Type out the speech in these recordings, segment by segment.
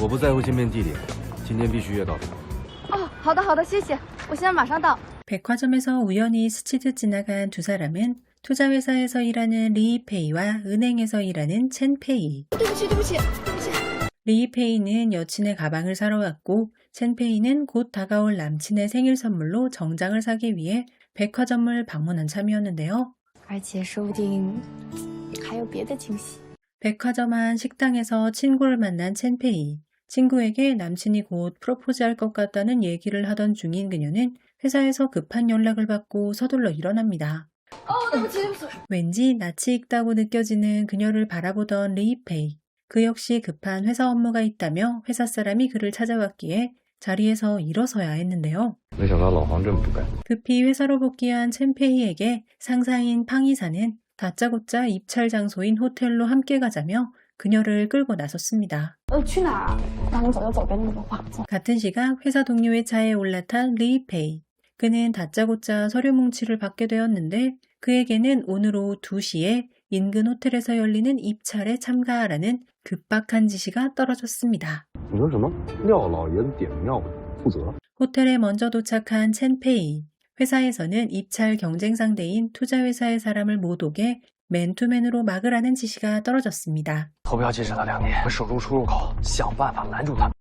我不在乎见面地点，今天必须约到他。哦，好的好的，谢谢，我现在马上到。 백화점에서 우연히 스치듯 지나간 두 사람은 투자회사에서 일하는 리이페이와 은행에서 일하는 첸페이. 对不起对不起对不起。 리이페이는 여친의 가방을 사러 왔고 첸페이는 곧 다가올 남친의 생일 선물로 정장을 사기 위해 백화점을 방문한 참이었는데요. 而且说不定还有别的惊喜。 백화점 안 식당에서 친구를 만난 첸페이. 친구에게 남친이 곧 프로포즈할 것 같다는 얘기를 하던 중인 그녀는 회사에서 급한 연락을 받고 서둘러 일어납니다. 对不起对不起。 왠지 낯이 익다고 느껴지는 그녀를 바라보던 리이페이. 그 역시 급한 회사 업무가 있다며 회사 사람이 그를 찾아왔기에 자리에서 일어서야 했는데요. 没想到老黄这么不甘。 급히 회사로 복귀한 첸페이에게 상사인 팡이사는 다짜고짜 입찰 장소인 호텔로 함께 가자며 그녀를 끌고 나섰습니다. 去哪儿？那我走就走，别那么多话。走。 같은 시각 회사 동료의 차에 올라탄 리이페이. 그는 다짜고짜 서류 뭉치를 받게 되었는데 그에게는 오늘 오후 2시에 인근 호텔에서 열리는 입찰에 참가하라는 급박한 지시가 떨어졌습니다. 你说什么？廖老爷子点名要负责？ 호텔에 먼저 도착한 첸페이. 회사에서는 입찰 경쟁 상대인 투자회사의 사람을 못 오게 맨투맨으로 막으라는 지시가 떨어졌습니다. 投标截止了2年，守住出入口，想办法拦住他。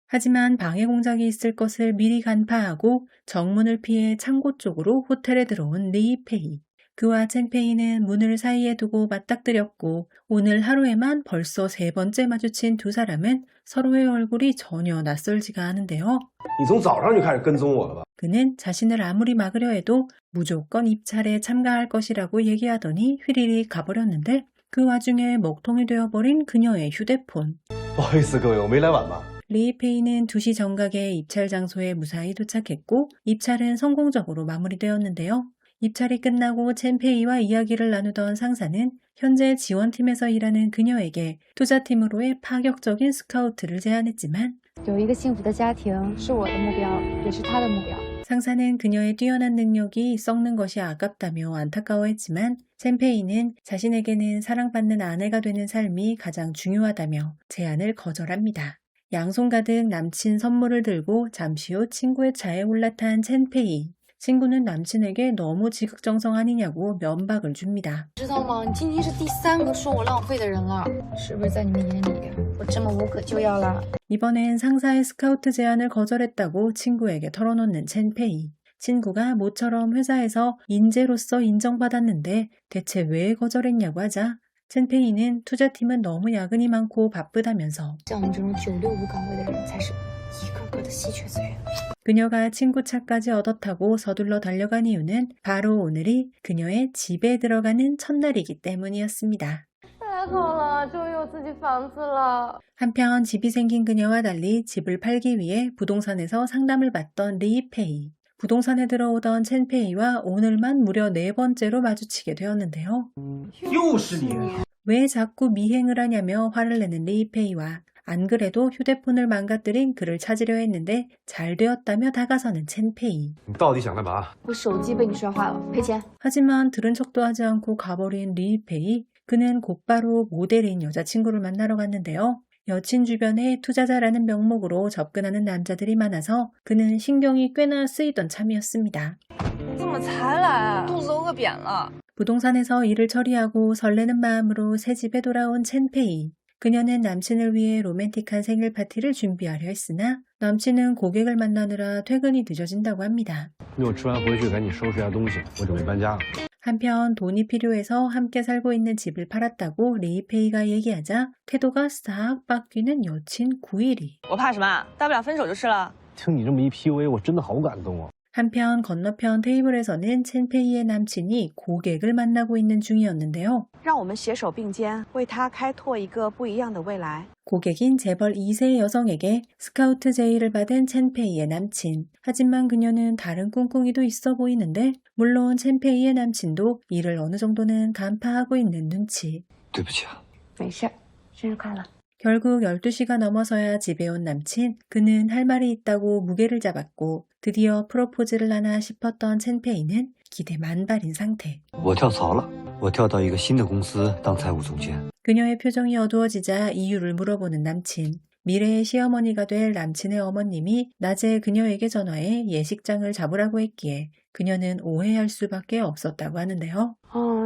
하지만 방해 공작이 있을 것을 미리 간파하고 정문을 피해 창고 쪽으로 호텔에 들어온 리이페이. 그와 첸페이는 문을 사이에 두고 맞닥뜨렸고 오늘 하루에만 벌써 3번째 마주친 두 사람은 서로의 얼굴이 전혀 낯설지가 않은데요. 你从早上就开始跟踪我了吧？ 그는 자신을 아무리 막으려 해도 무조건 입찰에 참가할 것이라고 얘기하더니 휘리릭 가버렸는데 그 와중에 먹통이 되어버린 그녀의 휴대폰. 不好意思，各位，我没来晚吧？ 리이페이는 2시 정각에 입찰 장소에 무사히 도착했고 입찰은 성공적으로 마무리되었는데요. 입찰이 끝나고 첸페이와 이야기를 나누던 상사는 현재 지원팀에서 일하는 그녀에게 투자팀으로의 파격적인 스카우트를 제안했지만 有一个幸福的家庭是我的目标，也是他的目标。 상사는 그녀의 뛰어난 능력이 썩는 것이 아깝다며 안타까워했지만 첸페이는 자신에게는 사랑받는 아내가 되는 삶이 가장 중요하다며 제안을 거절합니다. 양손 가득 남친 선물을 들고 잠시 후 친구의 차에 올라탄 첸페이. 친구는 남친에게 너무 지극정성 아니냐고 면박을 줍니다. 知道吗？你今天是第3个说我浪费的人了，是不是在你们眼里我这么无可救药了？ 이번엔 상사의 스카우트 제안을 거절했다고 친구에게 털어놓는 첸페이. 친구가 모처럼 회사에서 인재로서 인정받았는데 대체 왜 거절했냐고 하자 첸페이는 투자팀은 너무 야근이 많고 바쁘다면서 像我们这种9、6、5岗位的人才是一个个的稀缺资源。 그녀가 친구 차까지 얻어타고 서둘러 달려간 이유는 바로 오늘이 그녀의 집에 들어가는 첫날이기 때문이었습니다. 太好了，终于有自己房子了。 한편 집이 생긴 그녀와 달리 집을 팔기 위해 부동산에서 상담을 받던 리이페이. 부동산에 들어오던 첸페이와 오늘만 무려 4번째로 마주치게 되었는데요. 又是你！ 왜 자꾸 미행을 하냐며 화를 내는 리이페이와 안 그래도 휴대폰을 망가뜨린 그를 찾으려 했는데 잘 되었다며 다가서는 첸페이. 你到底想干嘛？我手机被你摔坏了，赔钱。 하지만 들은 척도 하지 않고 가버린 리이페이. 그는 곧바로 모델인 여자친구를 만나러 갔는데요. 여친 주변에 투자자라는 명목으로 접근하는 남자들이 많아서 그는 신경이 꽤나 쓰이던 참이었습니다. 怎么才来？肚子都饿扁了。 부동산에서 일을 처리하고 설레는 마음으로 새 집에 돌아온 첸페이. 그녀는 남친을 위해 로맨틱한 생일 파티를 준비하려 했으나 남친은 고객을 만나느라 퇴근이 늦어진다고 합니다. 那我吃完回去赶紧收拾下东西，我准备搬家了。 한편 돈이 필요해서 함께 살고 있는 집을 팔았다고 리이페이가 얘기하자 태도가 싹 바뀌는 여친 구일이. 我怕什么？大不了分手就是了。听你这么一 PUA，我真的好感动啊！ 한편 건너편 테이블에서는 첸페이의 남친이 고객을 만나고 있는 중이었는데요. 让我们携手并肩，为他开拓一个不一样的未来。 고객인 재벌 2세 여성에게 스카우트 제의를 받은 첸페이의 남친. 하지만 그녀는 다른 꿍꿍이도 있어 보이는데 물론 첸페이의 남친도 이를 어느 정도는 간파하고 있는 눈치. 对不起啊。没事，生日快乐。 결국 12시가 넘어서야 집에 온 남친. 그는 할 말이 있다고 무게를 잡았고 드디어 프로포즈를 하나 싶었던 첸페이는 기대 만발인 상태. 我跳槽了，我跳到一个新的公司当财务总监。 그녀의 표정이 어두워지자 이유를 물어보는 남친. 미래의 시어머니가 될 남친의 어머님이 낮에 그녀에게 전화해 예식장을 잡으라고 했기에 그녀는 오해할 수밖에 없었다고 하는데요.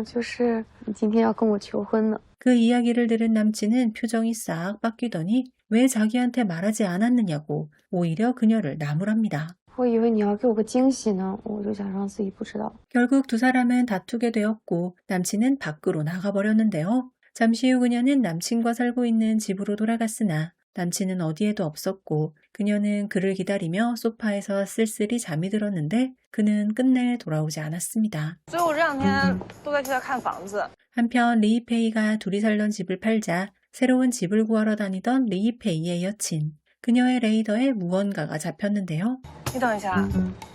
就是你今天要跟我求婚呢。 그 이야기를 들은 남친은 표정이 싹 바뀌더니 왜 자기한테 말하지 않았느냐고 오히려 그녀를 나무랍니다. 我以为你要给我个惊喜呢，我就假装自己不知道。 결국 두 사람은 다투게 되었고 남친은 밖으로 나가버렸는데요. 잠시 후 그녀는 남친과 살고 있는 집으로 돌아갔으나 남친은 어디에도 없었고 그녀는 그를 기다리며 소파에서 쓸쓸히 잠이 들었는데 그는 끝내 돌아오지 않았습니다. 所以我这两天都在替他看房子。 한편 리이페이가 둘이 살던 집을 팔자 새로운 집을 구하러 다니던 리이페이의 여친, 그녀의 레이더에 무언가가 잡혔는데요. 你等一下，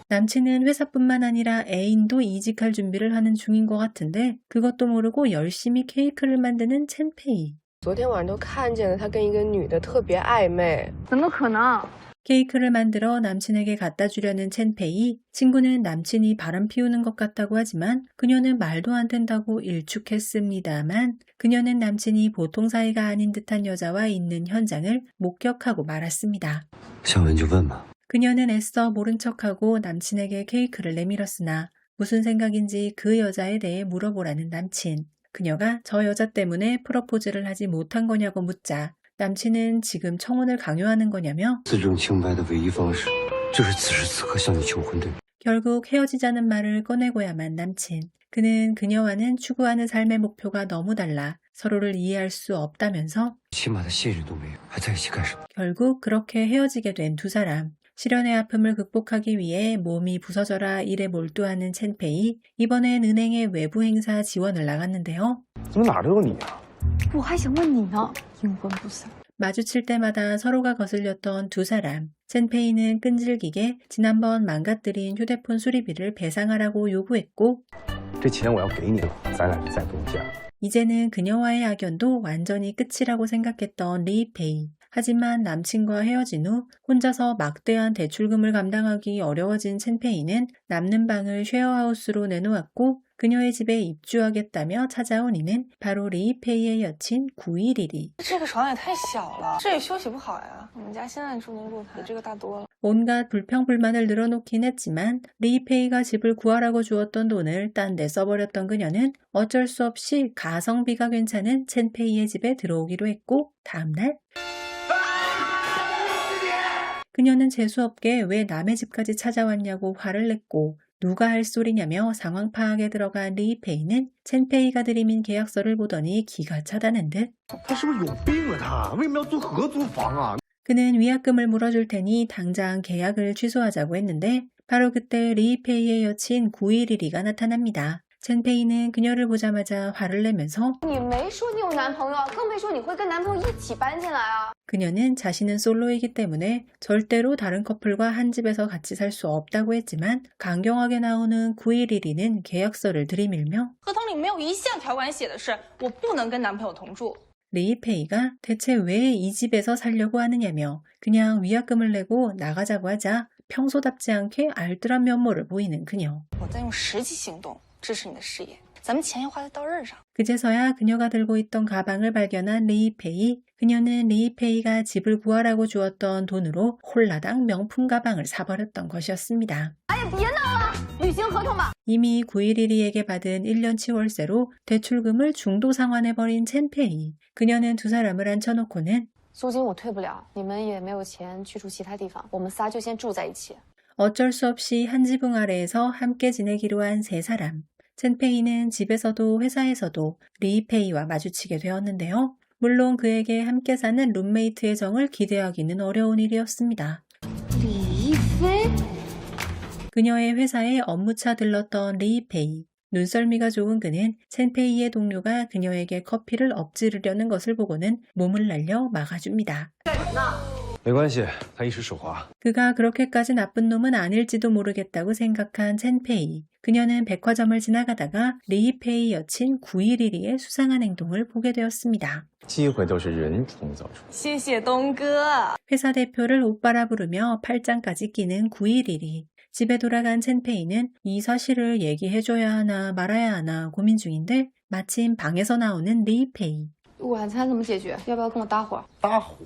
남친은 회사뿐만 아니라 애인도 이직할 준비를 하는 중인 것 같은데 그것도 모르고 열심히 케이크를 만드는 첸페이. 昨天晚上都看见了他跟一个女的特别暧昧。怎么可能？ 케이크를 만들어 남친에게 갖다 주려는 첸페이. 친구는 남친이 바람 피우는 것 같다고 하지만 그녀는 말도 안 된다고 일축했습니다만 그녀는 남친이 보통 사이가 아닌 듯한 여자와 있는 현장을 목격하고 말았습니다. 想问就问吧。 그녀는 애써 모른 척하고 남친에게 케이크를 내밀었으나 무슨 생각인지 그 여자에 대해 물어보라는 남친. 그녀가 저 여자 때문에 프로포즈를 하지 못한 거냐고 묻자 남친은 지금 청혼을 강요하는 거냐며 自证清白的唯一方式就是此时此刻向你求婚，对吗？ 결국 헤어지자는 말을 꺼내고야만 남친. 그는 그녀와는 추구하는 삶의 목표가 너무 달라 서로를 이해할 수 없다면서 起码的信任都没有，还在一起干什么？ 결국 그렇게 헤어지게 된 두 사람. 실연의 아픔을 극복하기 위해 몸이 부서져라 일에 몰두하는 첸페이. 이번엔 은행의 외부 행사 지원을 나갔는데요. 怎么哪儿都有你啊？我还想问你呢，阴魂不散。 마주칠 때마다 서로가 거슬렸던 두 사람. 첸페이는 끈질기게 지난번 망가뜨린 휴대폰 수리비를 배상하라고 요구했고 这钱我要给你了，咱俩就再多加。 이제는 그녀와의 악연도 완전히 끝이라고 생각했던 리페이. 하지만 남친과 헤어진 후 혼자서 막대한 대출금을 감당하기 어려워진 첸페이는 남는 방을 쉐어하우스로 내놓았고 그녀의 집에 입주하겠다며 찾아온 이는 바로 리페이의 여친 구이리리. 这个床也太小了，这也休息不好呀。我们家现在住那露台，这个大多了。 온갖 불평불만을 늘어놓긴 했지만 리페이가 집을 구하라고 주었던 돈을 딴 데 써버렸던 그녀는 어쩔 수 없이 가성비가 괜찮은 첸페이의 집에 들어오기로 했고 다음날 그녀는 재수없게 왜 남의 집까지 찾아왔냐고 화를 냈고 누가 할 소리냐며 상황 파악에 들어간 리페이는 첸페이가 들이민 계약서를 보더니 기가 차다는 듯 他是不是有病啊？他为什么要做合租房啊？ 그는 위약금을 물어줄 테니 당장 계약을 취소하자고 했는데 바로 그때 리페이의 여친 구이리리가 나타납니다. 첸페이는 그녀를 보자마자 화를 내면서 你没说你有男朋友，更没说你会跟男朋友一起搬进来啊！ 그녀는 자신은 솔로이기 때문에 절대로 다른 커플과 한 집에서 같이 살 수 없다고 했지만 강경하게 나오는 구이리리는 계약서를 들이밀며 合同里没有一项条款写的是我不能跟男朋友同住。 리페이가 대체 왜 이 집에서 살려고 하느냐며 그냥 위약금을 내고 나가자고 하자 평소답지 않게 알뜰한 면모를 보이는 그녀. 我在用实际行动支持你的事业，咱们钱要花在刀刃上。 그제서야 그녀가 들고 있던 가방을 발견한 리페이. 그녀는 리페이가 집을 구하라고 주었던 돈으로 홀라당 명품 가방을 사버렸던 것이었습니다. 履行合同吧。 이미 911에게 받은 1년치 월세로 대출금을 중도 상환해버린 첸페이. 그녀는 두 사람을 앉혀놓고는 租金我退不了，你们也没有钱去住其他地方，我们仨就先住在一起。 어쩔 수 없이 한 지붕 아래에서 함께 지내기로 한 세 사람. 첸페이는 집에서도 회사에서도 리페이와 마주치게 되었는데요. 물론 그에게 함께 사는 룸메이트의 정을 기대하기는 어려운 일이었습니다. 李一飞， 그녀의 회사에 업무차 들렀던 리페이. 눈썰미가 좋은 그는 첸페이의 동료가 그녀에게 커피를 엎지르려는 것을 보고는 몸을 날려 막아줍니다. 没关系，他一时手滑。 그가 그렇게까지 나쁜 놈은 아닐지도 모르겠다고 생각한 첸페이. 그녀는 백화점을 지나가다가 리페이 여친 구이리리의 수상한 행동을 보게 되었습니다. 机会都是人创造出来。谢谢东哥。 회사 대표를 오빠라 부르며 팔짱까지 끼는 구이리리. 집에 돌아간 첸페이는 이 사실을 얘기해줘야 하나 말아야 하나 고민 중인데 마침 방에서 나오는 리페이. 晚餐怎么解决？要不要跟我搭伙？搭伙？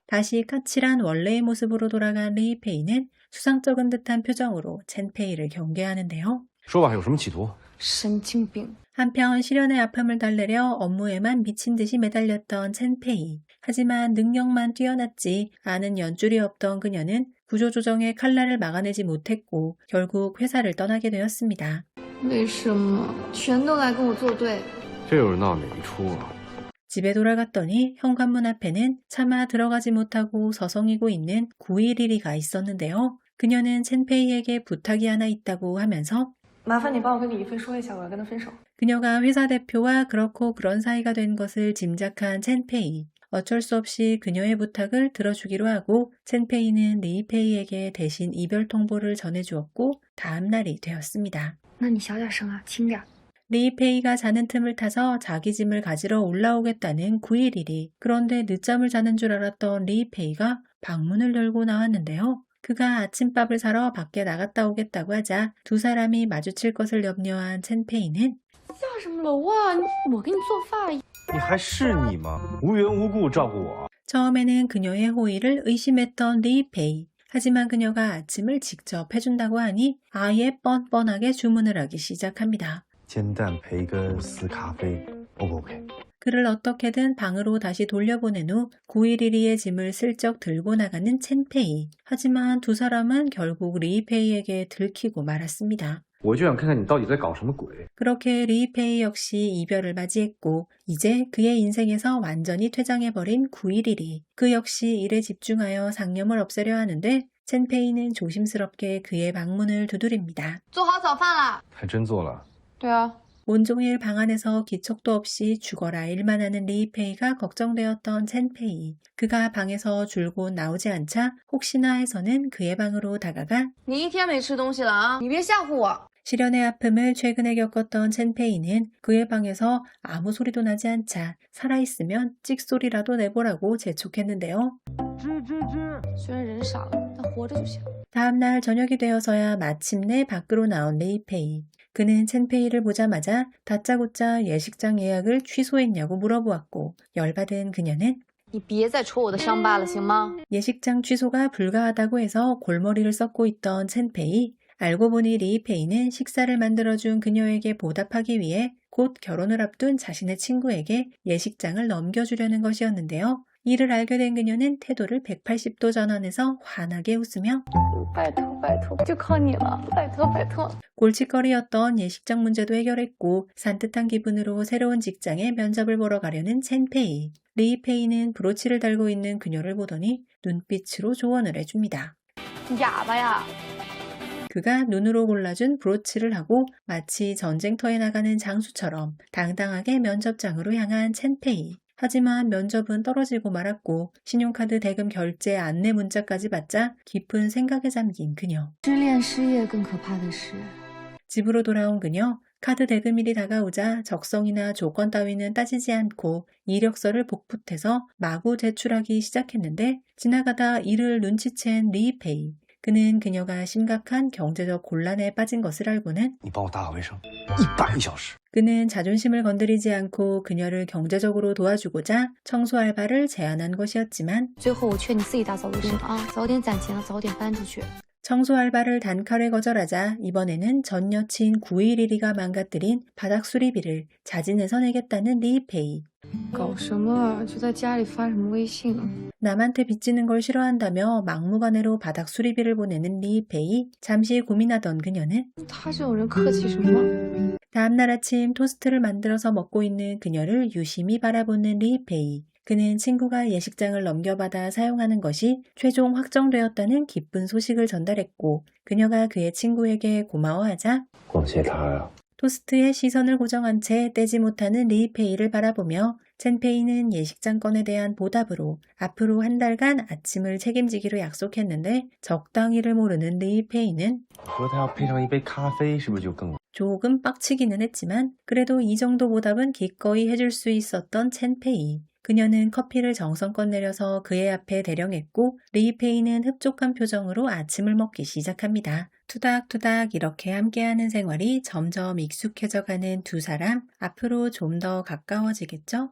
다시 까칠한 원래의 모습으로 돌아간 리페이는 수상쩍은 듯한 표정으로 첸페이를 경계하는데요. 说吧，有什么企图？ 神经病。 한편 실연의 아픔을 달래려 업무에만 미친 듯이 매달렸던 첸페이. 하지만 능력만 뛰어났지 아는 연줄이 없던 그녀는 구조조정의 칼날을 막아내지 못했고 결국 회사를 떠나게 되었습니다. 为什么全都来跟我作对？ 这又是闹哪一出啊？ 집에 돌아갔더니 현관문 앞에는 차마 들어가지 못하고 서성이고 있는 911이가 있었는데요. 그녀는 첸페이에게 부탁이 하나 있다고 하면서 麻烦你帮我跟李一飞说一下，我要跟他分手。 그녀가 회사 대표와 그렇고 그런 사이가 된 것을 짐작한 첸페이. 어쩔 수 없이 그녀의 부탁을 들어주기로 하고 첸페이는 리페이에게 대신 이별 통보를 전해주었고 다음 날이 되었습니다. 那你小点声啊，轻点。 리페이가 자는 틈을 타서 자기 짐을 가지러 올라오겠다는 911이. 그런데 늦잠을 자는 줄 알았던 리페이가 방문을 열고 나왔는데요. 그가 아침밥을 사러 밖에 나갔다 오겠다고 하자 두 사람이 마주칠 것을 염려한 첸페이는 下什么楼啊？我给你做饭。你还是你吗？无缘无故照顾我。 처음에는 그녀의 호의를 의심했던 리페이. 하지만 그녀가 아침을 직접 해준다고 하니 아예 뻔뻔하게 주문을 하기 시작합니다. 煎蛋培根丝咖啡 ，O 不 OK？ 그를 어떻게든 방으로 다시 돌려보낸 후 911의 짐을 슬쩍 들고 나가는 첸페이. 하지만 두 사람은 결국 리페이에게 들키고 말았습니다. 我就想看看你到底在搞什么鬼。 그렇게 리페이 역시 이별을 맞이했고 이제 그의 인생에서 완전히 퇴장해버린 911이. 그 역시 일에 집중하여 상념을 없애려 하는데 첸페이는 조심스럽게 그의 방문을 두드립니다. 做好早饭啦。还真做了。对啊， 온종일 방 안에서 기척도 없이 죽어라 일만 하는 리페이가 걱정되었던 첸페이. 그가 방에서 줄곧 나오지 않자 혹시나 해서는 그의 방으로 다가가 你一天没吃东西了啊！你别吓唬我。 실연의 아픔을 최근에 겪었던 첸페이는 그의 방에서 아무 소리도 나지 않자 살아있으면 찍소리라도 내보라고 재촉했는데요. 虽然人傻了，但活着就行。 다음날 저녁이 되어서야 마침내 밖으로 나온 리페이. 그는 첸페이를 보자마자 다짜고짜 예식장 예약을 취소했냐고 물어보았고 열받은 그녀는 你别再戳我的伤疤了，行吗？ 예식장 취소가 불가하다고 해서 골머리를 썩고 있던 첸페이. 알고 보니 리페이는 식사를 만들어준 그녀에게 보답하기 위해 곧 결혼을 앞둔 자신의 친구에게 예식장을 넘겨주려는 것이었는데요. 이를 알게 된 그녀는 태도를 180도 전환해서 환하게 웃으며 拜托拜托，就靠你了，拜托拜托。 골칫거리였던 예식장 문제도 해결했고 산뜻한 기분으로 새로운 직장에 면접을 보러 가려는 첸페이. 리페이는 브로치를 달고 있는 그녀를 보더니 눈빛으로 조언을 해줍니다. 哑巴呀！ 그가 눈으로 골라준 브로치를 하고 마치 전쟁터에 나가는 장수처럼 당당하게 면접장으로 향한 첸페이. 하지만 면접은 떨어지고 말았고 신용카드 대금 결제 안내 문자까지 받자 깊은 생각에 잠긴 그녀. 失恋失业更可怕的是， 집으로 돌아온 그녀. 카드 대금일이 다가오자 적성이나 조건 따위는 따지지 않고 이력서를 복붙해서 마구 제출하기 시작했는데 지나가다 이를 눈치챈 리페이. 그는 그녀가 심각한 경제적 곤란에 빠진 것을 알고는 你帮我打扫卫生，100小时。 그는 자존심을 건드리지 않고 그녀를 경제적으로 도와주고자 청소 알바를 제안한 것이었지만 最后我劝你自己打扫卫生啊，早点攒钱了，早点搬出去。 청소 알바를 단칼에 거절하자 이번에는 전 여친 911이가 망가뜨린 바닥 수리비를 자진해서 내겠다는 리페이. 搞什么啊？就在家里发什么微信啊？ 남한테 빚지는 걸 싫어한다며 막무가내로 바닥 수리비를 보내는 리페이. 잠시 고민하던 그녀는 他这种人客气什么？ 다음날 아침 토스트를 만들어서 먹고 있는 그녀를 유심히 바라보는 리페이. 그는 친구가 예식장을 넘겨받아 사용하는 것이 최종 확정되었다는 기쁜 소식을 전달했고 그녀가 그의 친구에게 고마워하자 感谢他呀。 토스트에 시선을 고정한 채 떼지 못하는 리페이를 바라보며 첸페이는 예식장 건에 대한 보답으로 앞으로 한 달간 아침을 책임지기로 약속했는데 적당히를 모르는 리페이는 我说他要配上一杯咖啡，是不是就更？ 조금 빡치기는 했지만 그래도 이 정도 보답은 기꺼이 해줄 수 있었던 첸페이. 그녀는 커피를 정성껏 내려서 그의 앞에 대령했고 리페이는 흡족한 표정으로 아침을 먹기 시작합니다. 투닥투닥 이렇게 함께하는 생활이 점점 익숙해져가는 두 사람, 앞으로 좀 더 가까워지겠죠?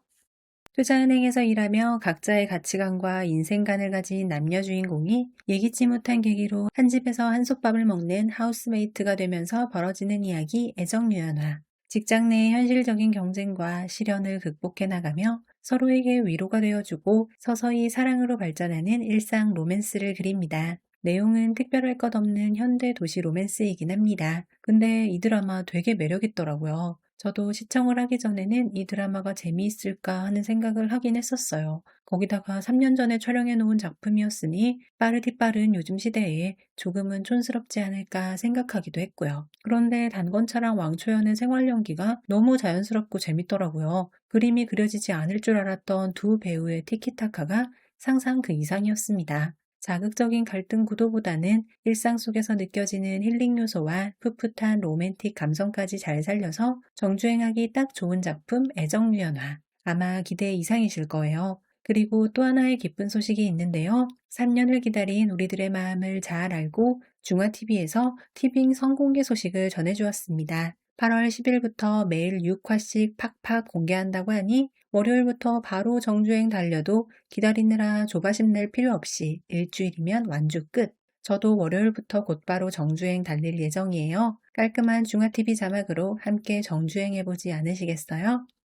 투자은행에서 일하며 각자의 가치관과 인생관을 가진 남녀 주인공이 예기치 못한 계기로 한 집에서 한솥밥을 먹는 하우스메이트가 되면서 벌어지는 이야기 애정유연화. 직장 내의 현실적인 경쟁과 시련을 극복해 나가며 서로에게 위로가 되어주고 서서히 사랑으로 발전하는 일상 로맨스를 그립니다. 내용은 특별할 것 없는 현대 도시 로맨스이긴 합니다. 근데 이 드라마 되게 매력있더라고요. 저도 시청을 하기 전에는 이 드라마가 재미있을까 하는 생각을 하긴 했었어요. 거기다가 3년 전에 촬영해 놓은 작품이었으니 빠르디 빠른 요즘 시대에 조금은 촌스럽지 않을까 생각하기도 했고요. 그런데 단건차랑 왕초연의 생활 연기가 너무 자연스럽고 재밌더라고요. 그림이 그려지지 않을 줄 알았던 두 배우의 티키타카가 상상 그 이상이었습니다. 자극적인 갈등 구도보다는 일상 속에서 느껴지는 힐링 요소와 풋풋한 로맨틱 감성까지 잘 살려서 정주행하기 딱 좋은 작품 애정유연화. 아마 기대 이상이실 거예요. 그리고 또 하나의 기쁜 소식이 있는데요. 3년을 기다린 우리들의 마음을 잘 알고 중화TV에서 티빙 선공개 소식을 전해주었습니다. 8월 10일부터 매일 6화씩 팍팍 공개한다고 하니 월요일부터 바로 정주행 달려도 기다리느라 조바심 낼 필요 없이 일주일이면 완주 끝. 저도 월요일부터 곧바로 정주행 달릴 예정이에요. 깔끔한 중화TV 자막으로 함께 정주행해보지 않으시겠어요?